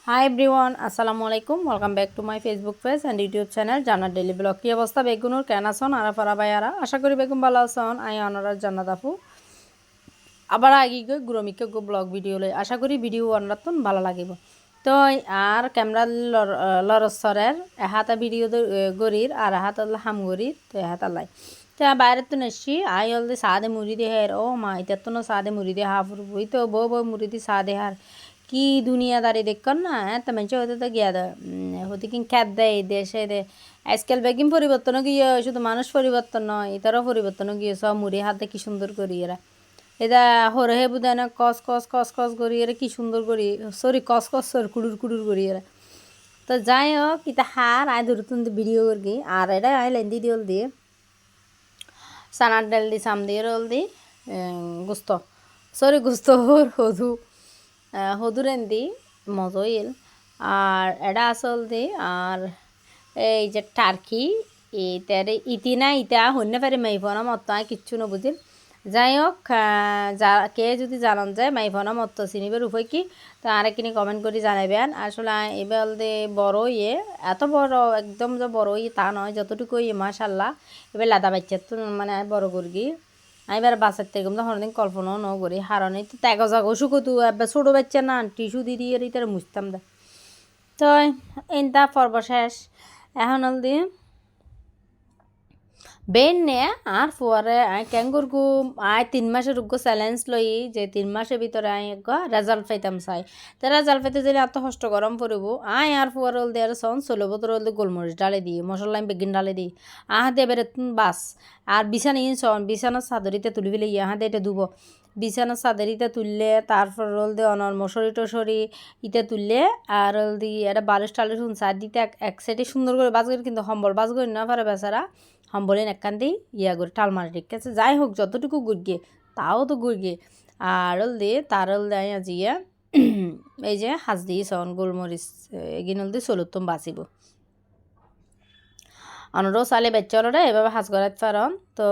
Hi everyone, আসসালামু আলাইকুম। Welcome back to my Facebook page and YouTube channel জান্নাত daily blog. কী অবস্থা বেগুনুর কেন আসন আরাফারা ভাইয়ারা? আশা করি বেগুন ভালো আসন। আই অনারার জান্নাত আপু আবার আগিকে গুরমিকে গো ব্লগ ভিডিও লই। আশা করি ভিডিও অনরাতন ভালো লাগিব। তো আর ক্যামেরা লরসরের এহাতা ভিডিও গরির আর এহাত হাম গরির তো এহাত লাই তো বাইরে তো নেছি আই অলদে সাদে মুড়ি দিয়ে হের ও মা এটা তো সাদে মুড়ি দিয়ে হাফুর বই তো বউ মুড়ি দিয়ে সাদে হার কি দুনিয়াদারি দেখুন না তো মানুষ হতে তো গিয়া হতে কি খ্যাত দেয় দেশে দে আজকাল বেগিন পরিবর্তনও গিয়ে শুধু মানুষ পরিবর্তন নয় এটারও পরিবর্তনও গিয়ে সব মুড়ি হাতে কি সুন্দর করি এরা এটা হরে বুঝায় না কস কস কস কস করি এরা কি সুন্দর করি সরি কস কস সর কুড়ুর কুড়ুর করি এরা তো যাই হোক এটা হার আয় ধরে তুমি ভিডিও করি আর এটা আয় লেন্দি দিওল দিয়ে সানার ডাল দি সাম দিয়ে রোল দি গুস্ত সরি গুস্ত হদু হদুরেন্দি মজইল আর এটা আসল দি আর এই যে টার্কি ইতারে ইতি না ইতা হইতে পারে মাইফনা মত কিচ্ছু না বুঝিল যাই হোক যা কে যদি জানান যায় মাইফনা মত চিনিবের উপায় কি তো আরেকখিনি কমেন্ট করে জানাবেন। আসলে এবার বড় এত বড় একদম যে বড় তা নয় যতটুকু মাশাল্লাহ এবার লাদা বাচ্চার তো মানে বড় করি আমি এবার বাচ্চার থেকে হরদিন কল্পনাও ন করি হারণে তো ত্যাগো জাগো শুকো তো এবার ছোটো বাচ্চা না টিস্যু দিদি এর ইতারে মুছতাম দা তো এনতা পর্ব শেষ এখন দিয়ে বেন নে আর পরে ক্যাঙ্গুরগু 3 মাসের উগ্র চ্যালেঞ্জ লই যে 3 মাসের ভিতরে রেজাল্ট পাইতাম চাই তো রেজাল্ট পাইতে যদি এত কষ্ট গরম পড়ব আর পরে হল দিয়ে সন চলো বোতর হল গোলমরিচ ডালে দিই মশলা বেগিন ডালে দিই দিয়ে বেড়ে বাস আর বিছানা সন বিছানার চাদরিতে তুলি ফেলে দে এটা ধুব বিছানার চাদরিতে তুললে তারপর রোল দিয়ে অনর মশারি টশরি ইতে তুললে আর রোল দিয়ে এটা বালিশ টালিশ চার দিতে এক সাইডে সুন্দর করে বাজ করে কিন্তু সম্বল বাজ করে না পারে বেচারা সম্বলেন একখান দিয়ে করে টালমারি ঠিক আছে যাই হোক যতটুকু গুড়িয়ে তাও তো গুড়িয়ে আর রোল দিয়ে তার রোল দেয় আজিয়ে এই যে হাজ দিয়ে সন গোলমরিচ এগিনল দিয়ে চলুতম বাঁচিব অনরও চালে বেচলরে এভাবে সাজ করাত পারন তো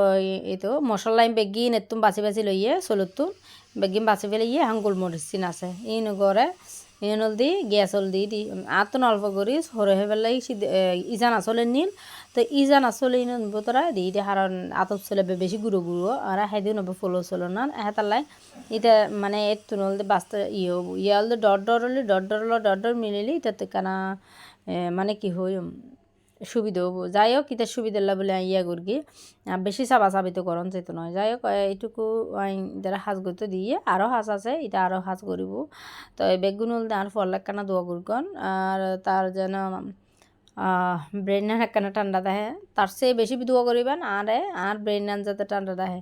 এই তো মশলা বেগিন এতুম বাছি বাছি লইয়ে চলুতুন বেগিন বাছি ফেলে এখন গোলমরিচ চিন আছে ইন করে ইনল দি গ্যাস হল দি আতন অল্প করি সরে হয়ে পেলাই ইজান আসলে নিল তো ইজান আসলে ইন বোতরা দি হারণ আতপ চলে বেশি গুঁড়ো গুঁড়ো আর হেদিন হবে ফলো চলো না হেতালাই এটা মানে এত নল বাস্ত ইয়ে হল ডর ডর মিলিলি এটা তো কেনা মানে কি হই সুবিধা হবো যাই হোক ইতার সুবিধা বলে ইয়া করি বেশি চাবা চাবি তো করন যেত নয় যাই হোক এইটুকু ইতারা সাজ করতে দিয়ে আরও সাজ আছে এটা আরও সাজ করিব তো বেগুন হল আর ফল একখানা দোয়া করগন আর তার যেন ব্রেন একখানা ঠান্ডা দেয় তার চেয়ে বেশি দোয়া করিবেন আর ব্রেন যাতে ঠান্ডা দেয়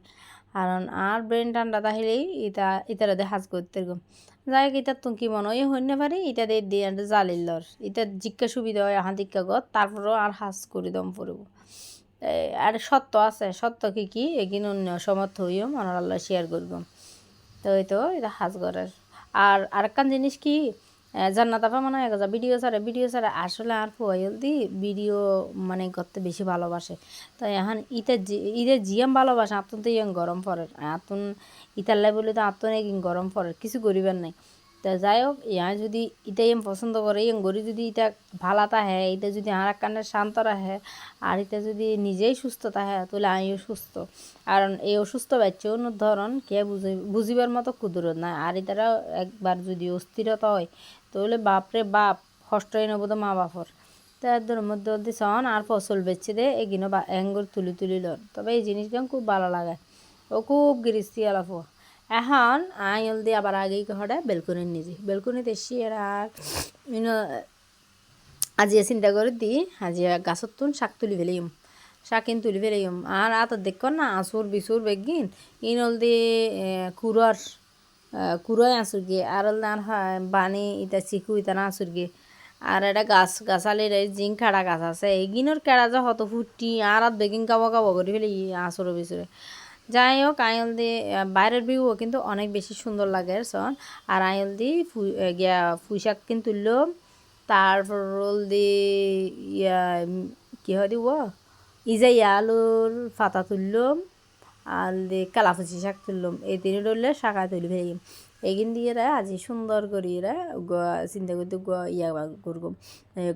কারণ আর ব্রেন ঠান্ডা তাহলেই ইতারা দিয়ে সাজ করতে গো যাই হোক ইটার তো কি মনে হয় হইতে পারি এটা দিয়ে জালিলর এটা জিজ্ঞা সুবিধা হয় আহা দিক্কা গত তারপরেও আর হাজ করে দম পড়ব আর সত্য আছে সত্য কি এগিন অন্য সমর্থ হইও মনের আল্লাহ শেয়ার করব তো এই তো এটা হাজ করার আর আরেকখান জিনিস কি জান্নাত আপা মনে হয় ভিডিও ছাড়ে আসলে আর ফুয়াইল দি ভিডিও মানে করতে বেশি ভালোবাসে তো এখন ঈদের জিয়াম ভালোবাসে আতুন তো ইয়াং গরম পড়ে আতুন ইতাল্লাই বলে তো আতুন এক গরম পড়ে কিছু করিবার নাই তো যাই হোক ইয়া যদি এটা এম পছন্দ করে ইয়ং গড়ি যদি এটা ভালা তাহে এটা যদি আর কানে শান্ত রাখে আর এটা যদি নিজেই সুস্থ তাহে তাহলে আমিও সুস্থ কারণ এই অসুস্থ বাচ্চা অন্য ধরন কে বুঝিবার মতো কুদরত নাই আর এটারা একবার যদি অস্থিরতা হয় তাহলে বাপরে বাপ কষ্টই নেবো তো মা বাপর তো এর মধ্যে সন আর ফসল বেচছে দে এগিনো এঙ্গুর তুলি লন তবে এই জিনিসটা খুব ভালো লাগে ও খুব গিরিস্তি আলাপ এখন আইল দিয়ে আবার আগেই হঠাৎ বেলকনির নিজে বেলকনিতে এসি আর আজিয়া চিন্তা করে দি আজিয়া গাছত তুন শাক তুলি ফেলিম শাকিন তুলি ফেলিম আর দেখ না আসুর বিচুর বেগিন ইনল দিয়ে কুড়াই আসুর গিয়ে আর বানি ইটা চিকু ইতা না আসুর গিয়ে আর এটা গাছালির জিং খাড়া গাছ আছে এগিনোর কেড়া যা হত ফুটি আর বেগিন কাবো করে ফেলি আসুরের বিচুরে যাই হোক আইল দিয়ে বাইরের ভিউও কিন্তু অনেক বেশি সুন্দর লাগে সন আর আইল দিয়ে পুঁইশাক কিন্তু তুললো তারপর রোল দিয়ে কি হয় দিব আলুর পাতা তুললাম আর দিয়ে কালাফুচি শাক তুললাম এই তিনটে ধরলে শাখা তুলি ফেলি এগিন দিয়ে রে আজি সুন্দর করি রে চিন্তা করতে ইয়া করগুম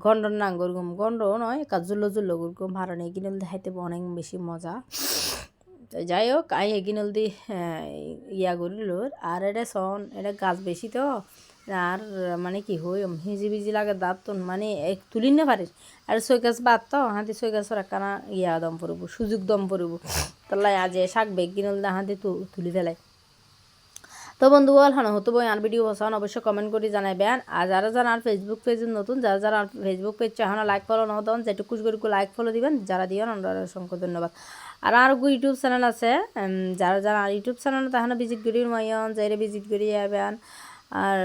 গন্ডর না করগুম গন্ড নয় জুল্লো জুল্লো করগুম হারণ এগিন দেখাইতে অনেক বেশি মজা। যাই হোক এগিনল দি ইয়া করিল আর এটা সন এটা গাছ বেশি তো আর মানে কি হই হিজি বিজি লাগে দাঁত তো মানে তুলি না পারিস আর ছয় গাছ বাদ তো হাতি ছয় গাছের একখানা ইয়া দম পড়ব সুযোগ দম পড়ব তাহলে আজ শাক বেগ কিনল দা হাতি তুলি ফেলাই। তো বন্ধুগণ হ্যাঁ হতো বই আর ভিডিও হসান অবশ্যই কমেন্ট করে জানাবেন। আর যারা যারা আর ফেসবুক পেজের নতুন যারা যারা ফেসবুক পেজ চাহানো লাইক ফলো নতুন যেটুকু করে লাইক ফলো দিবেন যারা দিবেন আমরা অসংখ্য ধন্যবাদ। আর ইউটিউব চ্যানেল আছে যারা যারা আর ইউটিউব চ্যানেল তাহলে ভিজিট করি মাইন যাইরে ভিজিট করি যাবেন আর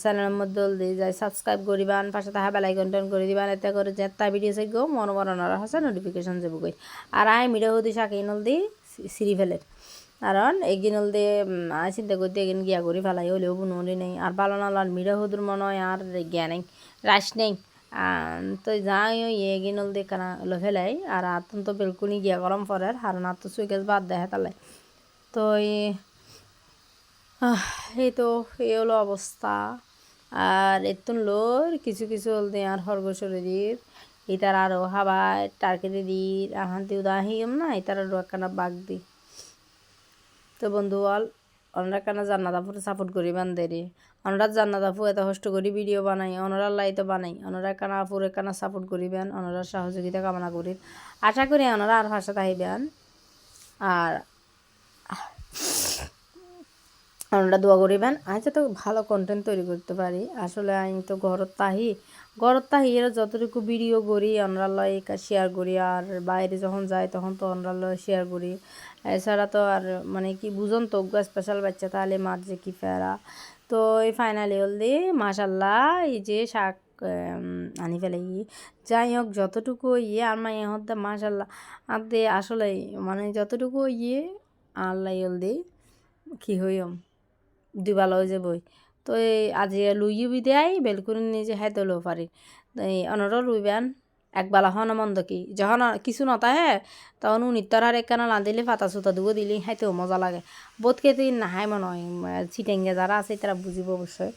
চ্যানেলের মধ্যে দিয়ে যাই সাবস্ক্রাইব করিবেন পাশে তাহা বেলাইকন টন করে দিবেন এতে করে যেটা ভিডিও চাই গো মনোবরণরা আছে নোটিফিকেশন যাবো গই। আর মিডিয়া হদি শাকে নল দি সিঁড়ি ফেলে কারণ এগিনল দিয়ে চিন্তা করতে এগিন গিয়া করি ফেলাই হলেও বুনলি নেই আর ভালো না লাল মিরা হুদুর মনে হয় আর গিয়া নেই রাস নেই তো যাই এগিনল দিয়ে কানা লো ফেলাই আর আতন তো বেলকুনি গিয়া গরম পরে আর না তো সুইকেস বাদ দেয় তালে তো এই তো এই হলো অবস্থা। আর এতুন লোর কিছু কিছু হলদে আর হরগোশরে দির ইতার আরও হাবায় টার্কেতে দিই আহান্তি উদাহিম না ইতার আরও একখানা বাঘ দিই। তো বন্ধু অল ওনারা কেন জান্নাত আপুর সাপোর্ট করিবেন দেরি ওনারা জান্নাত আপু এত কষ্ট করি ভিডিও বানাই ওনারা লাইত বানাই ওনারা কেন আপুর কেন সাপোর্ট করিবেন ওনারা সহযোগিতা কামনা করি আশা করি ওনারা আর ভাষা তাইবেন আর ওনারা দোয়া করিবেন আচ্ছা তো ভালো কন্টেন্ট তৈরি করতে পারি আসলে আমি তো ঘরত তাহি এর যতটুকু ভিডিও করি ওনারা লয় শেয়ার করি আর বাইরে যখন যাই তখন তো ওনারা লয় শেয়ার করি এছাড়া তো আর মানে কি বুঝন তো স্পেশাল বাচ্চা তাহলে মার যে কি ফেরা তো এই ফাইনালি হল দিয়ে মাশাল্লাহ এই যে শাক আনি ফেলে যাই হোক যতটুকু আর মাই হতে মাশাল্লাহ আর দে আসলে মানে যতটুকু আল্লাহ হল দিয়ে কি হইম দুবেলা হয়ে যাবই তো এই আজি লুইও বিদায় বেলকুনি নিজে হাইতে লো পারি এই অনর লুইবেন একবেলা হন মন্দ কি যখন কিছু নতা হে তখন নিত্যর হার একখানা রাঁধিলে পাতা চুতা দুগো দিলে হাইতেও মজা লাগে বোধ খেতে নাহাই মনে হয় চিটেঙ্গে যারা আছে তারা বুঝিব অবশ্যই।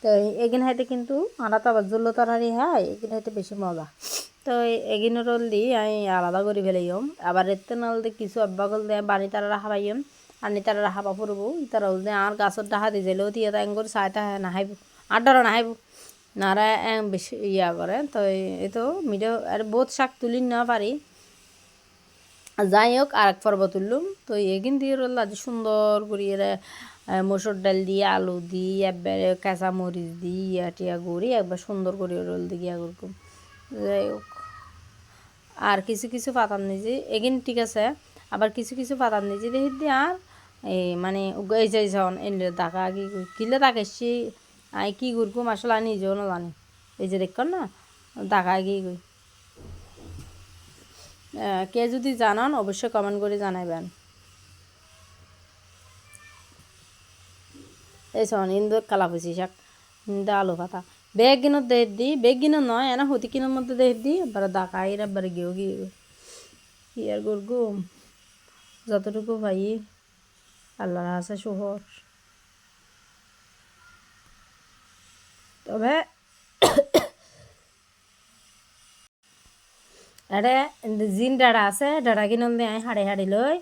তো এগিন হাইতে কিন্তু আটা তো আবার জল্লো তরকারি হয় এগিন হাইতে বেশি মজা। তো এগিনের রোল দিয়ে আমি আলাদা করে ফেলাইম আবার এতে নল দিয়ে কিছু অভ্যাগল দিয়ে বাড়ি তারা হাবাইম আর নি তারা হাবা পড়বো তারা আর গাছের ডাহা দিয়ে যাইলেও দিয়ে তাই করে চাইতে নাহাইব আর ডরা নাহাইব নারা বেশি ইয়া করে তো এই তো মিডিয়া আর বহুত শাক তুলি না পারি যাই হোক আর এক পর্ব তুললুম তো এগিন দিয়ে রোল আজ সুন্দর করি এরা মসুর ডাল দিয়ে আলু দিই একবারে কাঁচা মরিচ দিই ইয়া টিয়া করি একবার সুন্দর করে রোল দিয়ে ইয়া করকুম। যাই হোক আর কিছু কিছু পাতার নিজে এগিন ঠিক আছে আবার কিছু কিছু পাতার নিজে দেখি দিয়ে আর এই মানে এই যাই যখন এনে টাকা কি কিলে তাকে সে আই কী করবো আসলে আমি নিজেও না জানি এই যে দেখুন না টাকা কি কই কে যদি জানান অবশ্যই কমেন্ট করে জানাবেন। এই শোন ইন্দোর কালাপুচি শাক ইন্দা আলু পাতা বেগ গিনত দেহ দি বেগ গিনত নয় এনা হতি কিনোর মধ্যে দেহ দি এবার দাকা এর একবার গিয়েও গিয়ে কি আর করবো যতটুকু ভাই আল্লাহর আছে শহর তবে এটা জিন ডাড়া আছে ডাড়া কিনল দিয়ে আই হাড়ে হাড়ি লই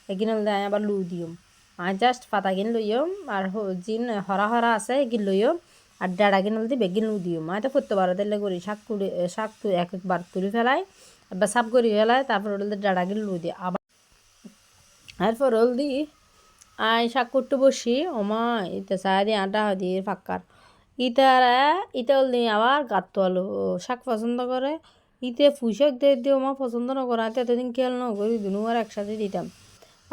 এগিনল দিয়ে আবার লু দিম আই জাস্ট পাতা কিন লইম আর জিন হরা হরা আছে এগিন লইম আর ডাড়া কিনল দিয়ে বেগিন লু দিম আই তো করতে পারো তাহলে করি শাক একবার তুলি ফেলাই একবার সাফ করি ফেলাই তারপর ওটা ডাড়া কিন লু দিই আবার এরপর হল দি আই শাক করতে বসি ওমা ইতে চায় দিয়ে আটা দিয়ে ফাঁকার ইটা হল দিয়ে আবার গাত্ত আলু শাক পছন্দ করে ইতে পুষক দিয়ে আমার পছন্দ না করা এতদিন খেয়াল ন করি দুনু আর একসাথে দিতাম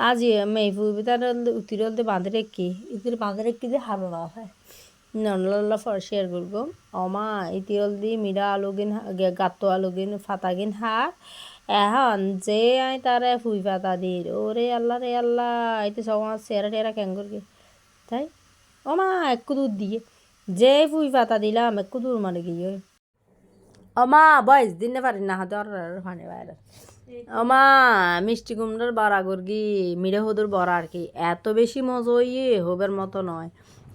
আজ মেয়ে ফুবি তার উতির হলতে বাঁধে রেখি ইতির বাঁধে রেখি দিয়ে হারো না হয় নল্লা ফর শেয়ার করবো অমা ইতি হল দিয়ে মিডা আলুগিন গাত্ত আলুগিন ফাতাগিন হার এখন যে আই তারে ফুই পাতা দির ওরে আল্লাহ রে আল্লাহ এতে সব আমার চেহারা টেরা ক্যাং করবে তাই অমা একটু দূর দিয়ে যে ফুই পাতা দিলাম একটু দূর মানে গিয়ে অমা বয়স দিনে পারি না হাজার ফানে বাইরে অমা মিষ্টি কুমড়োর বড়া গর্গি মিড়ে হদুর বড়া আর কি এত বেশি মজা হবের মতো নয়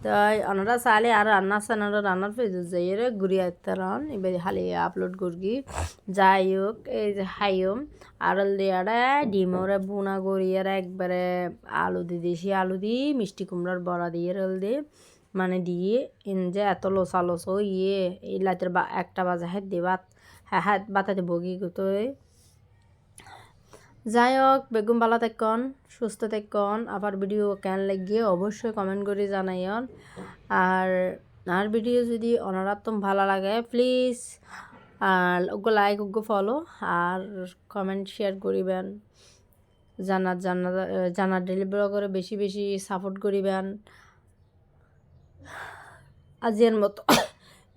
তাই ওনারা চাইলে আর রান্না সানারা রান্নার পেজ যাইয়ে ঘুরিয়ে তারন এবার খালি আপলোড করবি যাই হোক এই যে হাইম আড়ল দিয়ারা ডিমরে বুনা গড়িয়ে একবারে আলু দি দিয়েছি আলু দি মিষ্টি কুমড়ার বড়া দিয়ে রল দিয়ে মানে দিয়ে ইন যে এত লোসা লোসো ইয়ে এই লাইতের একটা বাজে হাত দিয়ে হাত বাতাতে বগি গুতো যাই হোক বেগুন ভালো থাকুন সুস্থ থাকুন আবার ভিডিও কেন লাগিয়ে অবশ্যই কমেন্ট করে জানাইন আর ভিডিও যদি অনারাত্তম ভালো লাগে প্লিজ আর ওগো লাইক ওগো ফলো আর কমেন্ট শেয়ার করিবেন জানার ডেলি ব্লগরে বেশি বেশি সাপোর্ট করিবেন আজিয়ার মতো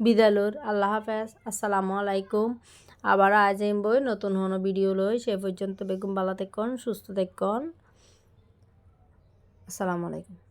বিদালুর আল্লাহ হাফেজ আসসালামু আলাইকুম আবার আজ বই নতুন হনো ভিডিও লই সে পর্যন্ত বেগুন ভালো থাকুন সুস্থ থাকুন আসসালামু আলাইকুম।